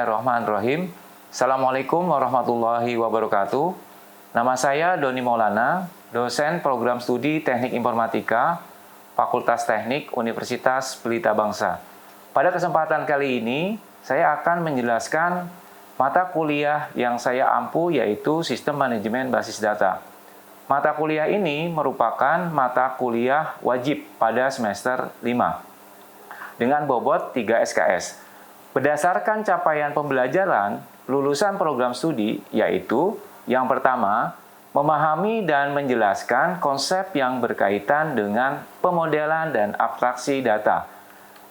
Bismillahirrahmanirrahim. Assalamualaikum warahmatullahi wabarakatuh. Nama saya Doni Maulana, dosen program studi Teknik Informatika, Fakultas Teknik Universitas Pelita Bangsa. Pada kesempatan kali ini, saya akan menjelaskan mata kuliah yang saya ampu, yaitu Sistem Manajemen Basis Data. Mata kuliah ini merupakan mata kuliah wajib pada semester 5 dengan bobot 3 SKS. Berdasarkan capaian pembelajaran lulusan program studi, yaitu yang pertama, memahami dan menjelaskan konsep yang berkaitan dengan pemodelan dan abstraksi data.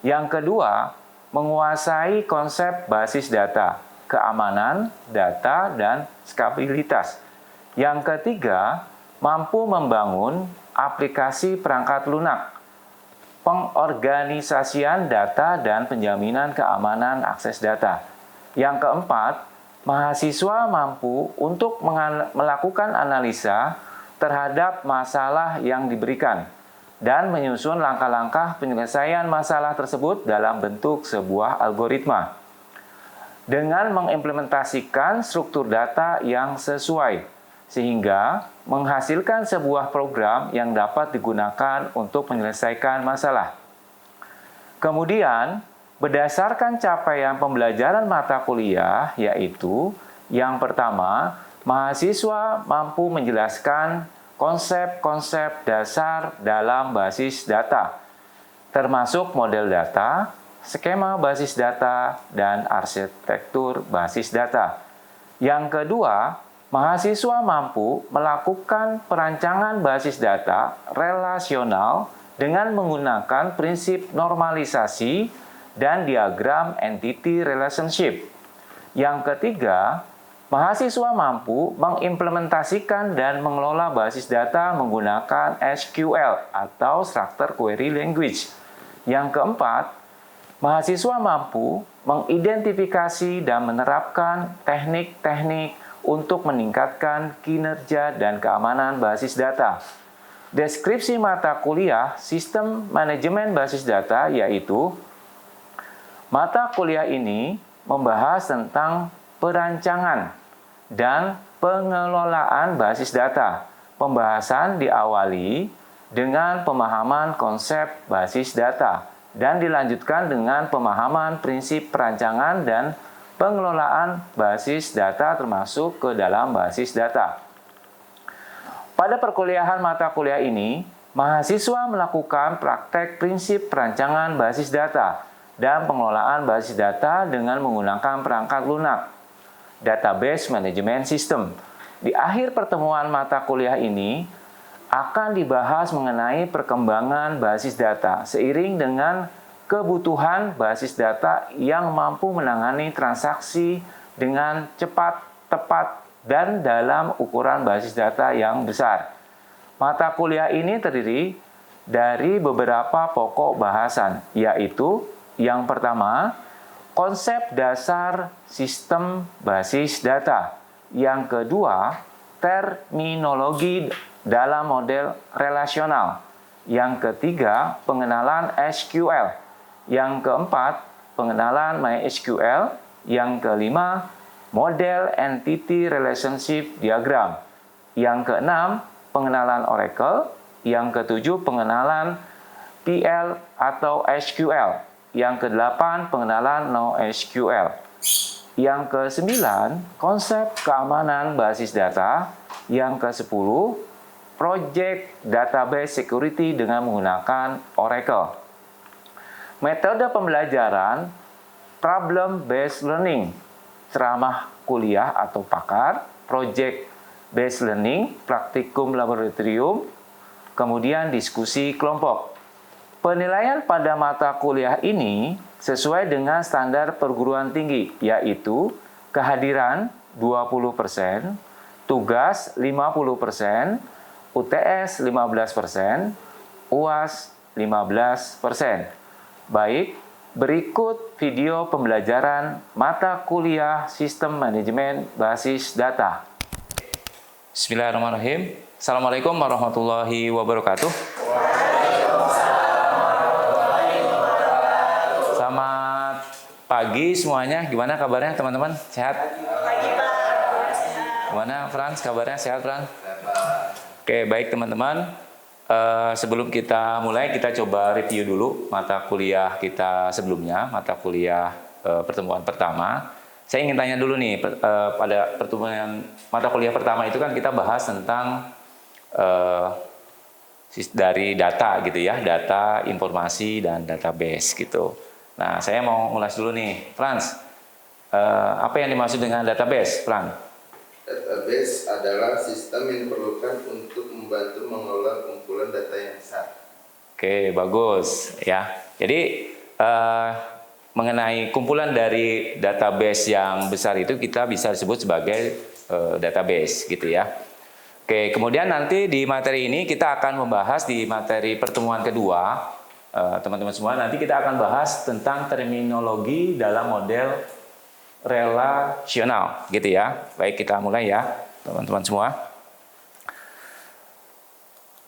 Yang kedua, menguasai konsep basis data, keamanan data, dan skalabilitas. Yang ketiga, mampu membangun aplikasi perangkat lunak, pengorganisasian data, dan penjaminan keamanan akses data. Yang keempat, mahasiswa mampu untuk melakukan analisa terhadap masalah yang diberikan dan menyusun langkah-langkah penyelesaian masalah tersebut dalam bentuk sebuah algoritma dengan mengimplementasikan struktur data yang sesuai, sehingga menghasilkan sebuah program yang dapat digunakan untuk menyelesaikan masalah. Kemudian, berdasarkan capaian pembelajaran mata kuliah, yaitu yang pertama, mahasiswa mampu menjelaskan konsep-konsep dasar dalam basis data, termasuk model data, skema basis data, dan arsitektur basis data. Yang kedua, mahasiswa mampu melakukan perancangan basis data relasional dengan menggunakan prinsip normalisasi dan diagram entity relationship. Yang ketiga, mahasiswa mampu mengimplementasikan dan mengelola basis data menggunakan SQL atau Structured Query Language. Yang keempat, mahasiswa mampu mengidentifikasi dan menerapkan teknik-teknik untuk meningkatkan kinerja dan keamanan basis data. Deskripsi mata kuliah Sistem Manajemen Basis Data, yaitu mata kuliah ini membahas tentang perancangan dan pengelolaan basis data. Pembahasan diawali dengan pemahaman konsep basis data dan dilanjutkan dengan pemahaman prinsip perancangan dan pengelolaan basis data termasuk ke dalam basis data. Pada perkuliahan mata kuliah ini, mahasiswa melakukan praktek prinsip perancangan basis data dan pengelolaan basis data dengan menggunakan perangkat lunak, Database Management System. Di akhir pertemuan mata kuliah ini, akan dibahas mengenai perkembangan basis data seiring dengan kebutuhan basis data yang mampu menangani transaksi dengan cepat, tepat, dan dalam ukuran basis data yang besar. Mata kuliah ini terdiri dari beberapa pokok bahasan, yaitu yang pertama, konsep dasar sistem basis data. Yang kedua, terminologi dalam model relasional. Yang ketiga, pengenalan SQL. Yang keempat, pengenalan MySQL. Yang kelima, model Entity Relationship Diagram. Yang keenam, pengenalan Oracle. Yang ketujuh, pengenalan PL atau SQL. Yang kedelapan, pengenalan NoSQL. Yang kesembilan, konsep keamanan basis data. Yang kesepuluh, Project Database Security dengan menggunakan Oracle. Metode pembelajaran Problem Based Learning, ceramah kuliah atau pakar, Project Based Learning, praktikum laboratorium, kemudian diskusi kelompok. Penilaian pada mata kuliah ini sesuai dengan standar perguruan tinggi, yaitu kehadiran 20%, tugas 50%, UTS 15%, UAS 15%. Baik, berikut video pembelajaran mata kuliah Sistem Manajemen Basis Data. Bismillahirrahmanirrahim. Assalamualaikum warahmatullahi wabarakatuh. Selamat pagi semuanya. Gimana kabarnya teman-teman? Sehat? Pagi Pak. Gimana Frans? Kabarnya sehat Frans? Oke, baik teman-teman. Sebelum kita mulai, kita coba review dulu mata kuliah kita sebelumnya, mata kuliah pertemuan pertama. Saya ingin tanya dulu nih, pada pertemuan mata kuliah pertama itu kan kita bahas tentang dari data gitu ya, data, informasi, dan database gitu. Nah, saya mau ngulas dulu nih, Frans. Apa yang dimaksud dengan database, Frans? Database adalah sistem yang diperlukan untuk membantu mengelola kumpulan data yang besar. Oke, bagus ya. Jadi mengenai kumpulan dari database yang besar itu kita bisa disebut sebagai database gitu ya. Oke, kemudian nanti di materi ini kita akan membahas di materi pertemuan kedua, teman-teman semua, nanti kita akan bahas tentang terminologi dalam model relasional gitu ya. Baik, kita mulai ya, teman-teman semua.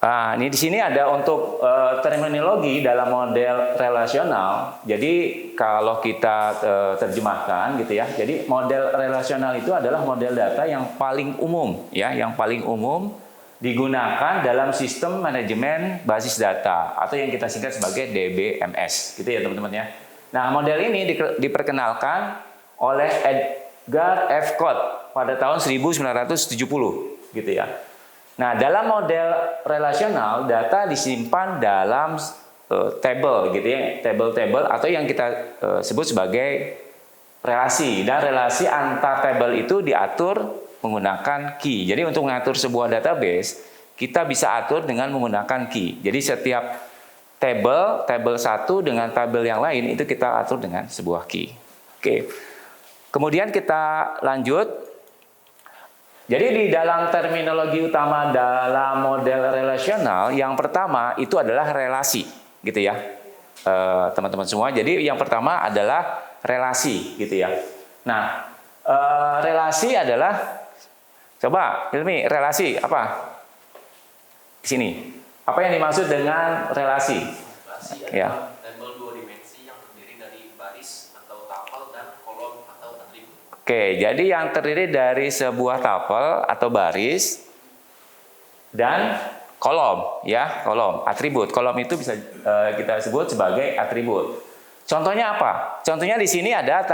Nah, ini di sini ada untuk terminologi dalam model relasional. Jadi kalau kita terjemahkan gitu ya. Jadi model relasional itu adalah model data yang paling umum ya, yang paling umum digunakan dalam sistem manajemen basis data atau yang kita singkat sebagai DBMS gitu ya teman-teman ya. Nah, model ini diperkenalkan oleh Edgar F. Codd pada tahun 1970 gitu ya. Nah, dalam model relasional, data disimpan dalam table gitu ya, table atau yang kita sebut sebagai relasi. Dan relasi antar table itu diatur menggunakan key. Jadi untuk mengatur sebuah database, kita bisa atur dengan menggunakan key. Jadi setiap table satu dengan tabel yang lain itu kita atur dengan sebuah key. Oke. Kemudian kita lanjut. Jadi di dalam terminologi utama dalam model relasional, yang pertama itu adalah relasi, gitu ya, teman-teman semua. Jadi yang pertama adalah relasi, gitu ya. Nah, relasi adalah, coba Hilmi, relasi apa? Di sini, apa yang dimaksud dengan relasi? Relasi Ya. adalah tabel dua dimensi yang terdiri dari baris atau tapel dan kolom atau atribut. Oke, jadi yang terdiri dari sebuah tapel atau baris dan kolom, ya, kolom, atribut. Kolom itu bisa kita sebut sebagai atribut. Contohnya apa? Contohnya di sini ada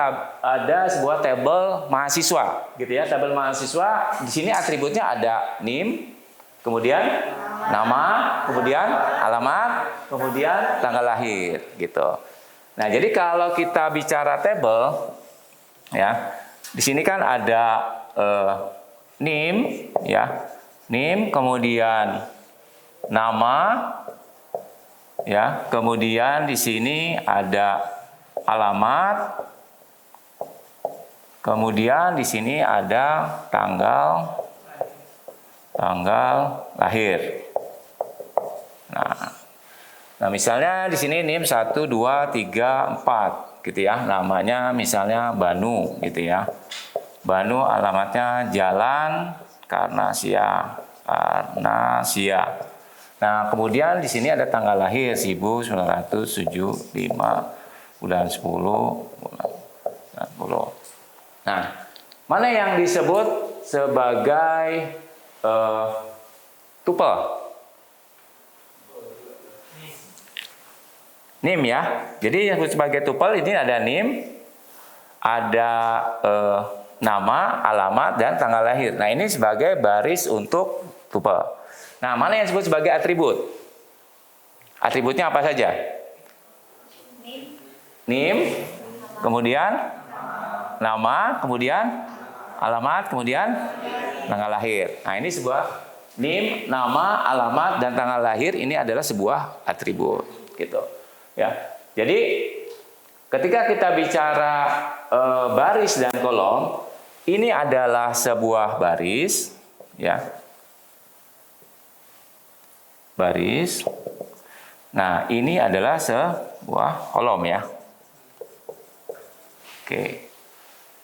sebuah tabel mahasiswa, gitu ya. Tabel mahasiswa di sini atributnya ada NIM, kemudian nama, kemudian alamat, kemudian tanggal lahir, gitu. Nah, jadi kalau kita bicara tabel, ya. Di sini kan ada NIM, ya, NIM, kemudian nama, ya, kemudian di sini ada alamat, kemudian di sini ada tanggal lahir. Nah, misalnya di sini NIM 1, 2, 3, 4. Gitu ya, namanya misalnya Banu gitu ya. Banu alamatnya Jalan Karnasia. Nah, kemudian di sini ada tanggal lahir 1975 bulan 10 bulan 90. Nah, mana yang disebut sebagai tupel? NIM ya. Jadi yang disebut sebagai tupel ini ada NIM, ada nama, alamat, dan tanggal lahir. Nah, ini sebagai baris untuk tupel. Nah, mana yang disebut sebagai atribut? Atributnya apa saja? NIM, kemudian nama, kemudian alamat, kemudian tanggal lahir. Nah, ini sebuah NIM, nama, alamat, dan tanggal lahir ini adalah sebuah atribut gitu. Ya, jadi ketika kita bicara baris dan kolom, ini adalah sebuah baris, ya, baris. Nah, ini adalah sebuah kolom ya. Oke,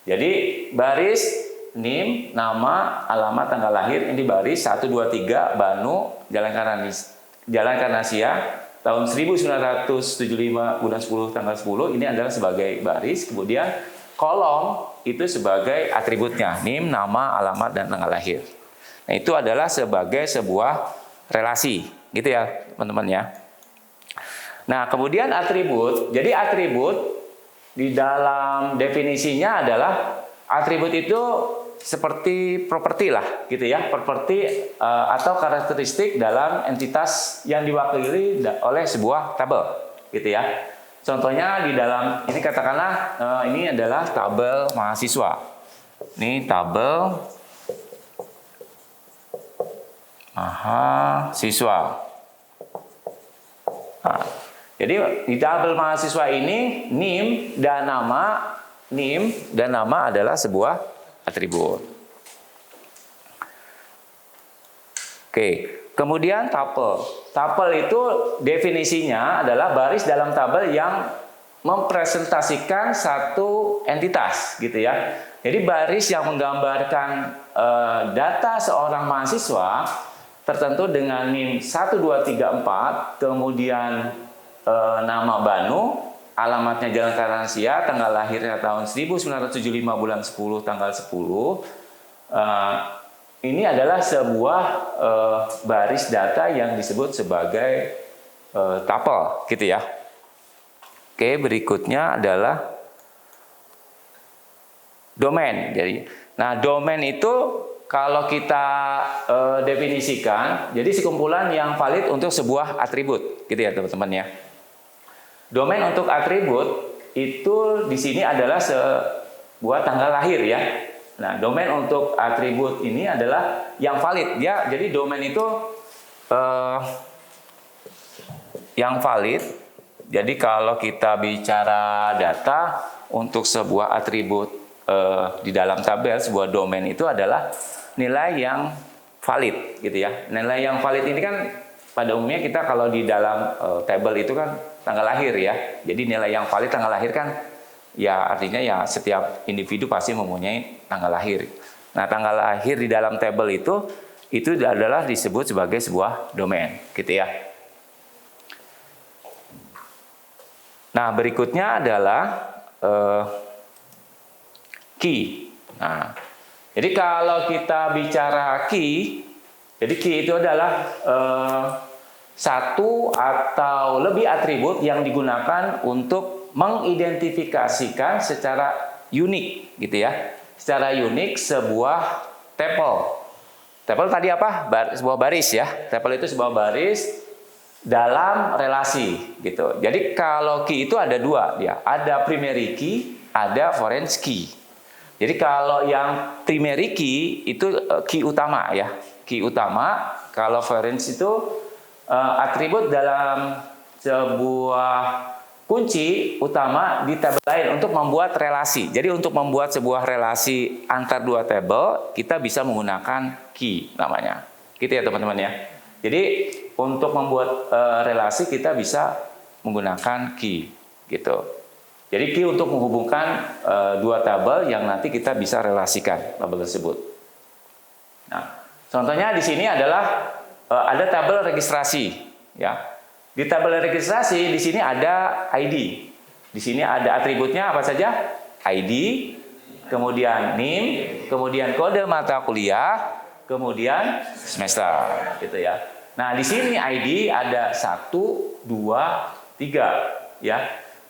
jadi baris NIM, nama, alamat, tanggal lahir ini baris 1, 2, 3 Banu, Jalan Karnasia, tahun 1975 bulan 10 tanggal 10 ini adalah sebagai baris, kemudian kolom itu sebagai atributnya, NIM, nama, alamat, dan tanggal lahir. Nah, itu adalah sebagai sebuah relasi, gitu ya teman-teman ya. Nah, kemudian atribut, jadi atribut di dalam definisinya adalah atribut itu seperti properti lah, gitu ya, properti atau karakteristik dalam entitas yang diwakili oleh sebuah tabel, gitu ya. Contohnya di dalam ini katakanlah ini adalah tabel mahasiswa. Ini tabel mahasiswa. Nah, jadi di tabel mahasiswa ini NIM dan nama adalah sebuah atribut. Oke, kemudian tupel. Tupel itu definisinya adalah baris dalam tabel yang mempresentasikan satu entitas, gitu ya. Jadi baris yang menggambarkan data seorang mahasiswa tertentu dengan NIM 1234, kemudian nama Banu, alamatnya Jalan Karansia, tanggal lahirnya tahun 1975 bulan 10 tanggal 10. Ini adalah sebuah baris data yang disebut sebagai tupel, gitu ya. Oke, berikutnya adalah domain. Jadi, nah domain itu kalau kita definisikan, jadi sekumpulan yang valid untuk sebuah atribut, gitu ya teman-teman ya. Domain untuk atribut itu di sini adalah sebuah tanggal lahir ya. Nah, domain untuk atribut ini adalah yang valid ya. Jadi domain itu yang valid. Jadi kalau kita bicara data untuk sebuah atribut di dalam tabel, sebuah domain itu adalah nilai yang valid, gitu ya. Nilai yang valid ini kan pada umumnya kita kalau di dalam tabel itu kan tanggal lahir ya. Jadi nilai yang valid tanggal lahir kan ya artinya ya setiap individu pasti mempunyai tanggal lahir. Nah, tanggal lahir di dalam tabel itu adalah disebut sebagai sebuah domain, gitu ya. Nah, berikutnya adalah key. Nah, jadi kalau kita bicara key, jadi key itu adalah satu atau lebih atribut yang digunakan untuk mengidentifikasikan secara unik, gitu ya. Secara unik sebuah tupel. Tupel tadi apa? Sebuah baris ya. Tupel itu sebuah baris dalam relasi, gitu. Jadi kalau key itu ada dua dia. Ada primary key, ada foreign key. Jadi kalau yang primary key itu key utama ya. Key utama, kalau foreign itu atribut dalam sebuah kunci utama di tabel lain untuk membuat relasi. Jadi untuk membuat sebuah relasi antar dua tabel, kita bisa menggunakan key namanya. Gitu ya teman-teman ya. Jadi untuk membuat relasi kita bisa menggunakan key, gitu. Jadi key untuk menghubungkan dua tabel yang nanti kita bisa relasikan tabel tersebut. Nah, contohnya di sini adalah ada tabel registrasi, ya. Di tabel registrasi di sini ada ID. Di sini ada atributnya apa saja? ID, kemudian NIM, kemudian kode mata kuliah, kemudian semester, gitu ya. Nah, di sini ID ada 1, 2, 3, ya.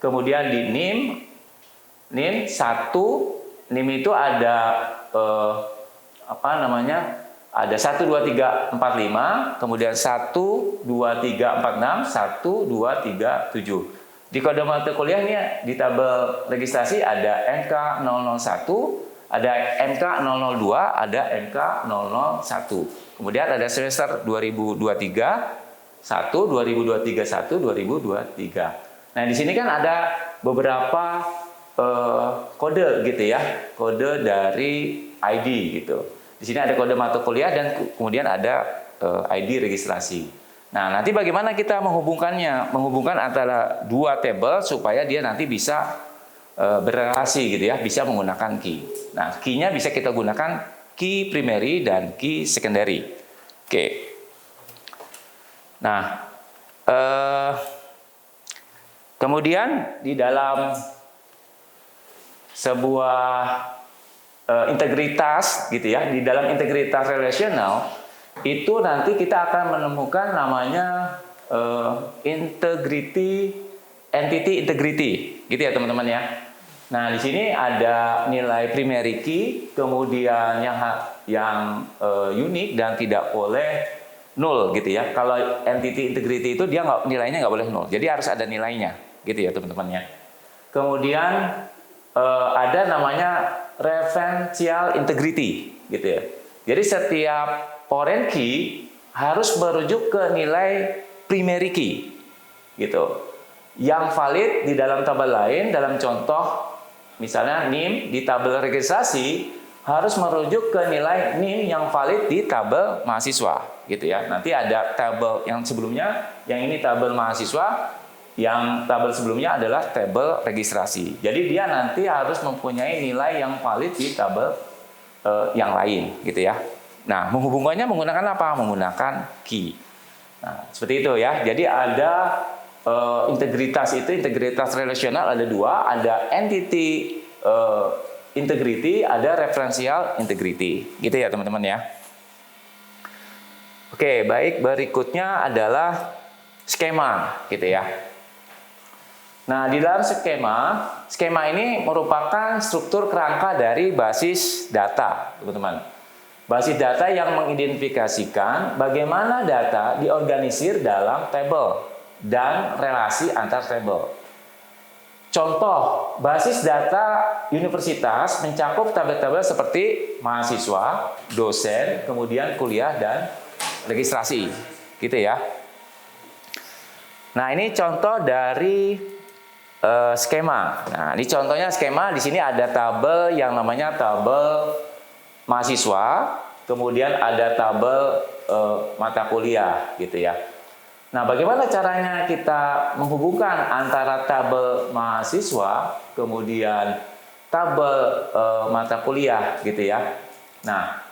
Kemudian di NIM 1, NIM itu ada ada 1, 2, 3, 4, 5, kemudian 1, 2, 3, 4, 6, 1, 2, 3, 7. Di kode mata kuliahnya di tabel registrasi ada NK001, ada NK002, ada NK001. Kemudian ada semester 2023, 2023, 2023. Nah, di sini kan ada beberapa kode gitu ya, kode dari ID gitu. Di sini ada kode mata kuliah dan kemudian ada ID registrasi. Nah, nanti bagaimana kita menghubungkannya? Menghubungkan antara dua tabel supaya dia nanti bisa berrelasi gitu ya, bisa menggunakan key. Nah, key-nya bisa kita gunakan key primary dan key secondary. Oke. Nah, Kemudian di dalam sebuah integritas gitu ya, di dalam integritas relasional itu nanti kita akan menemukan namanya entity integrity gitu ya teman-teman ya. Nah di sini ada nilai primary key, kemudian yang unik dan tidak boleh nol gitu ya. Kalau entity integrity itu dia nilainya nggak boleh nol, jadi harus ada nilainya gitu ya teman-teman ya. Kemudian ada namanya referential integrity gitu ya. Jadi setiap foreign key harus merujuk ke nilai primary key gitu. Yang valid di dalam tabel lain, dalam contoh misalnya NIM di tabel registrasi harus merujuk ke nilai NIM yang valid di tabel mahasiswa gitu ya. Nanti ada tabel yang sebelumnya, yang ini tabel mahasiswa, yang tabel sebelumnya adalah tabel registrasi. Jadi dia nanti harus mempunyai nilai yang valid di tabel yang lain gitu ya. Nah, menghubungkannya menggunakan apa? Menggunakan key. Nah, seperti itu ya. Jadi ada integritas itu, integritas relasional ada dua, ada entity integrity, ada referential integrity, gitu ya teman-teman ya. Oke, baik, berikutnya adalah skema, gitu ya. Nah, di dalam skema ini merupakan struktur kerangka dari basis data, teman-teman. Basis data yang mengidentifikasikan bagaimana data diorganisir dalam tabel dan relasi antar tabel. Contoh, basis data universitas mencakup tabel-tabel seperti mahasiswa, dosen, kemudian kuliah dan registrasi, gitu ya. Nah, ini contoh dari skema. Nah, ini contohnya skema. Di sini ada tabel yang namanya tabel mahasiswa, kemudian ada tabel mata kuliah, gitu ya. Nah, bagaimana caranya kita menghubungkan antara tabel mahasiswa kemudian tabel mata kuliah gitu ya. Nah,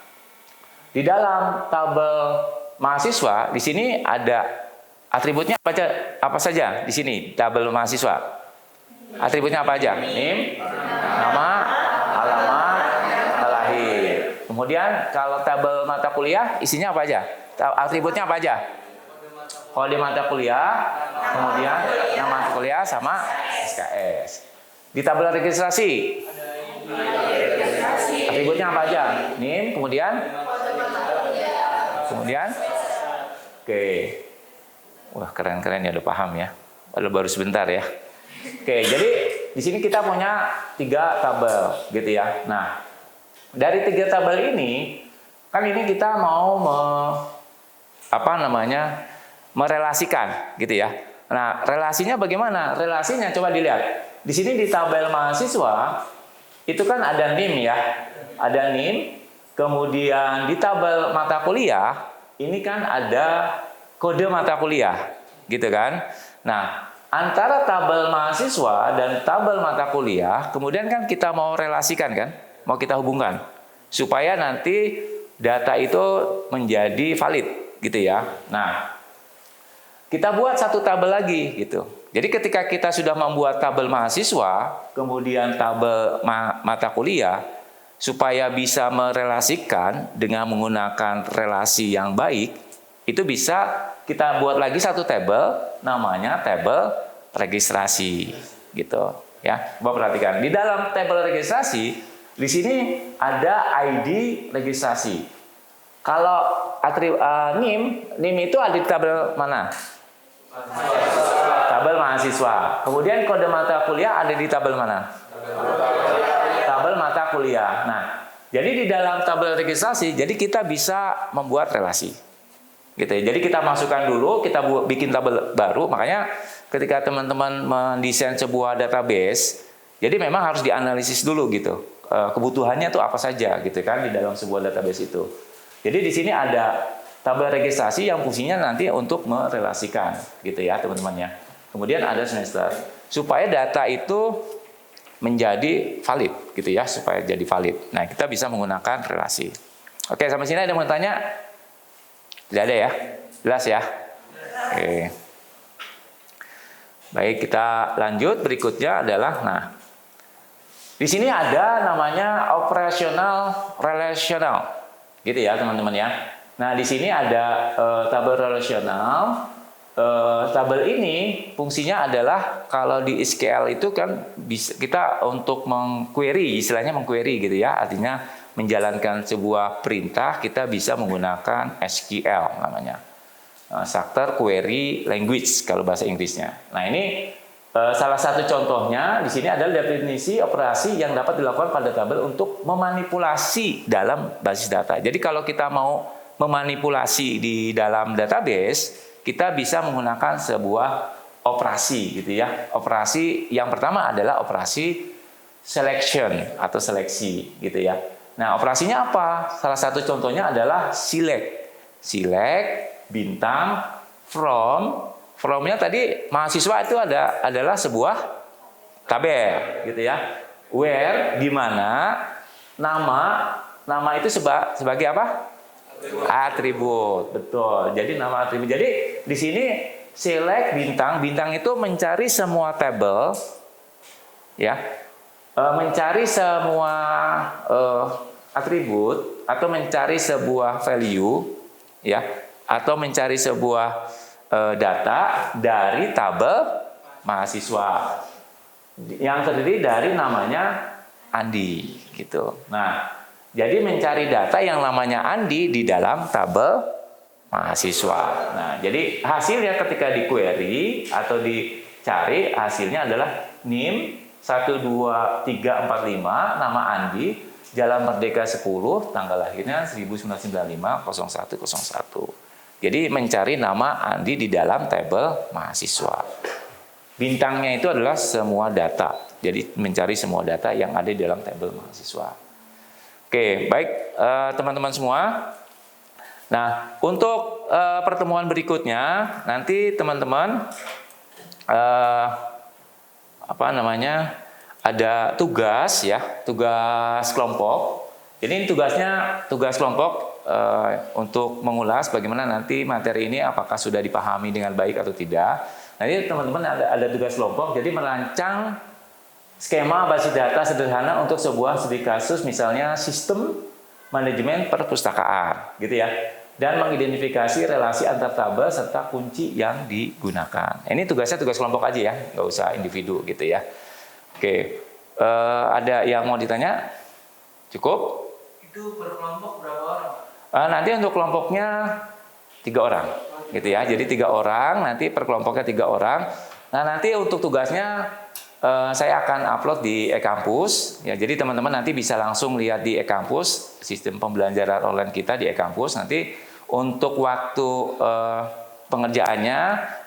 di dalam tabel mahasiswa di sini ada atributnya apa saja di sini tabel mahasiswa. Atributnya apa aja? NIM, nama, alamat, tanggal lahir. Kemudian kalau tabel mata kuliah isinya apa aja? Atributnya apa aja? Kode mata kuliah, kemudian nama mata kuliah sama SKS. Di tabel registrasi, atributnya apa aja? NIM, kemudian, oke, wah keren-keren ya, udah paham ya. Baru sebentar ya. Oke, jadi di sini kita punya 3 tabel, gitu ya. Nah, dari 3 tabel ini, kan ini kita mau merelasikan gitu ya. Nah, relasinya bagaimana? Relasinya coba dilihat. Di sini di tabel mahasiswa itu kan ada NIM ya. Ada NIM, kemudian di tabel mata kuliah ini kan ada kode mata kuliah, gitu kan? Nah, antara tabel mahasiswa dan tabel mata kuliah, kemudian kan kita mau relasikan kan? Mau kita hubungkan supaya nanti data itu menjadi valid, gitu ya. Nah, kita buat satu tabel lagi gitu. Jadi ketika kita sudah membuat tabel mahasiswa, kemudian tabel mata kuliah, supaya bisa merelasikan dengan menggunakan relasi yang baik, itu bisa kita buat lagi satu tabel, namanya tabel registrasi, gitu. Ya, coba perhatikan. Di dalam tabel registrasi, di sini ada ID registrasi. Kalau NIM itu ada di tabel mana? Tabel mahasiswa. Kemudian kode mata kuliah ada di tabel mana? Tabel mata kuliah. Nah, jadi di dalam tabel registrasi, jadi kita bisa membuat relasi, gitu ya. Jadi kita masukkan dulu, kita bikin tabel baru. Makanya ketika teman-teman mendesain sebuah database, jadi memang harus dianalisis dulu gitu. Kebutuhannya tuh apa saja, gitu kan, di dalam sebuah database itu. Jadi di sini ada tabel registrasi yang fungsinya nanti untuk merelasikan, gitu ya teman-teman ya. Kemudian ada semester, supaya data itu menjadi valid, gitu ya, supaya jadi valid. Nah, kita bisa menggunakan relasi. Oke, sampai sini ada yang mau tanya? Tidak ada ya? Jelas ya? Oke. Baik, kita lanjut. Berikutnya adalah, nah, di sini ada namanya operasional relasional, gitu ya teman-teman ya. Nah, di sini ada tabel relasional. Tabel ini fungsinya adalah kalau di SQL itu kan bisa kita untuk mengquery, istilahnya mengquery gitu ya, artinya menjalankan sebuah perintah kita bisa menggunakan SQL namanya, Structured Query Language kalau bahasa Inggrisnya. Nah, ini salah satu contohnya di sini adalah definisi operasi yang dapat dilakukan pada tabel untuk memanipulasi dalam basis data. Jadi kalau kita mau memanipulasi di dalam database, kita bisa menggunakan sebuah operasi gitu ya. Operasi yang pertama adalah operasi selection atau seleksi gitu ya. Nah, operasinya apa? Salah satu contohnya adalah select. Select, bintang, from-nya tadi mahasiswa itu adalah sebuah tabel gitu ya. Where, di mana, nama itu sebagai apa? Atribut, betul. Jadi nama atribut. Jadi di sini select bintang itu mencari semua tabel, ya, mencari semua atribut atau mencari sebuah value, ya, atau mencari sebuah data dari tabel mahasiswa yang terdiri dari namanya Andi, gitu. Nah. Jadi mencari data yang namanya Andi di dalam tabel mahasiswa. Nah, jadi hasilnya ketika di query atau dicari, hasilnya adalah NIM 12345, nama Andi, Jalan Merdeka 10, tanggal lahirnya 1995 0101. Jadi mencari nama Andi di dalam tabel mahasiswa. Bintangnya itu adalah semua data. Jadi mencari semua data yang ada di dalam tabel mahasiswa. Oke, baik teman-teman semua. Nah, untuk pertemuan berikutnya nanti teman-teman ada tugas ya, tugas kelompok. Jadi tugas kelompok untuk mengulas bagaimana nanti materi ini apakah sudah dipahami dengan baik atau tidak. Nanti teman-teman ada tugas kelompok. Jadi merancang skema basis data sederhana untuk sebuah studi kasus, misalnya sistem manajemen perpustakaan, gitu ya, dan mengidentifikasi relasi antar tabel serta kunci yang digunakan. Ini tugas kelompok aja ya, nggak usah individu, gitu ya. Oke, ada yang mau ditanya? Cukup? Itu per kelompok berapa orang? Nanti untuk kelompoknya 3 orang, gitu ya. Jadi 3 orang, nanti per kelompoknya 3 orang. Nah, nanti untuk tugasnya saya akan upload di e-kampus, ya. Jadi teman-teman nanti bisa langsung lihat di e-kampus, sistem pembelajaran online kita di e-kampus. Nanti untuk waktu pengerjaannya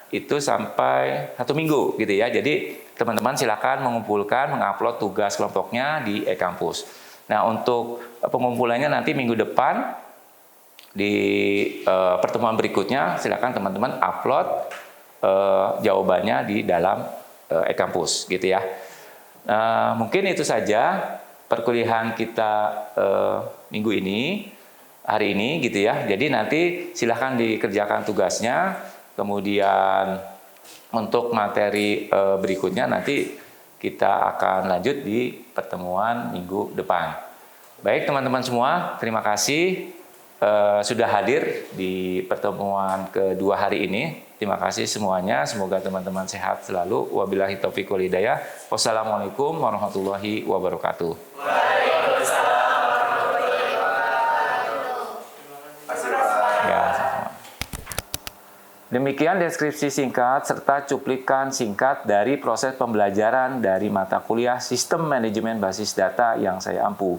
itu sampai 1 minggu, gitu ya. Jadi teman-teman silakan mengupload tugas kelompoknya di e-kampus. Nah, untuk pengumpulannya nanti minggu depan di pertemuan berikutnya, silakan teman-teman upload jawabannya di dalam e-kampus, gitu ya. Mungkin itu saja perkuliahan kita minggu ini, hari ini, gitu ya. Jadi nanti silahkan dikerjakan tugasnya. Kemudian untuk materi berikutnya nanti kita akan lanjut di pertemuan minggu depan. Baik teman-teman semua, terima kasih sudah hadir di pertemuan kedua hari ini. Terima kasih semuanya, semoga teman-teman sehat selalu. Wabillahi taufiq wal hidayah. Wassalamualaikum warahmatullahi wabarakatuh. Ya, sama-sama. Demikian deskripsi singkat serta cuplikan singkat dari proses pembelajaran dari mata kuliah Sistem Manajemen Basis Data yang saya ampu.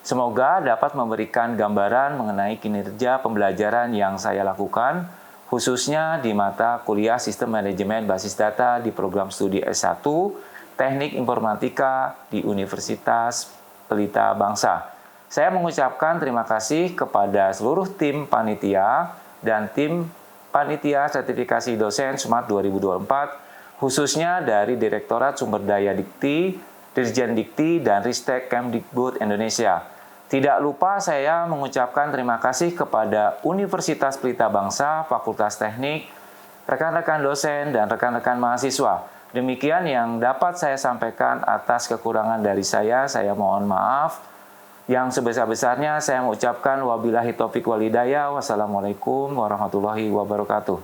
Semoga dapat memberikan gambaran mengenai kinerja pembelajaran yang saya lakukan, khususnya di mata kuliah Sistem Manajemen Basis Data di program studi S1 Teknik Informatika di Universitas Pelita Bangsa. Saya mengucapkan terima kasih kepada seluruh tim panitia dan tim panitia sertifikasi dosen Smart 2024, khususnya dari Direktorat Sumber Daya Dikti, Dirjen Dikti, dan Ristek Kemdikbud Indonesia. Tidak lupa saya mengucapkan terima kasih kepada Universitas Pelita Bangsa, Fakultas Teknik, rekan-rekan dosen, dan rekan-rekan mahasiswa. Demikian yang dapat saya sampaikan. Atas kekurangan dari saya mohon maaf. Yang sebesar-besarnya saya mengucapkan wabillahi taufiq wal hidayah. Wassalamualaikum warahmatullahi wabarakatuh.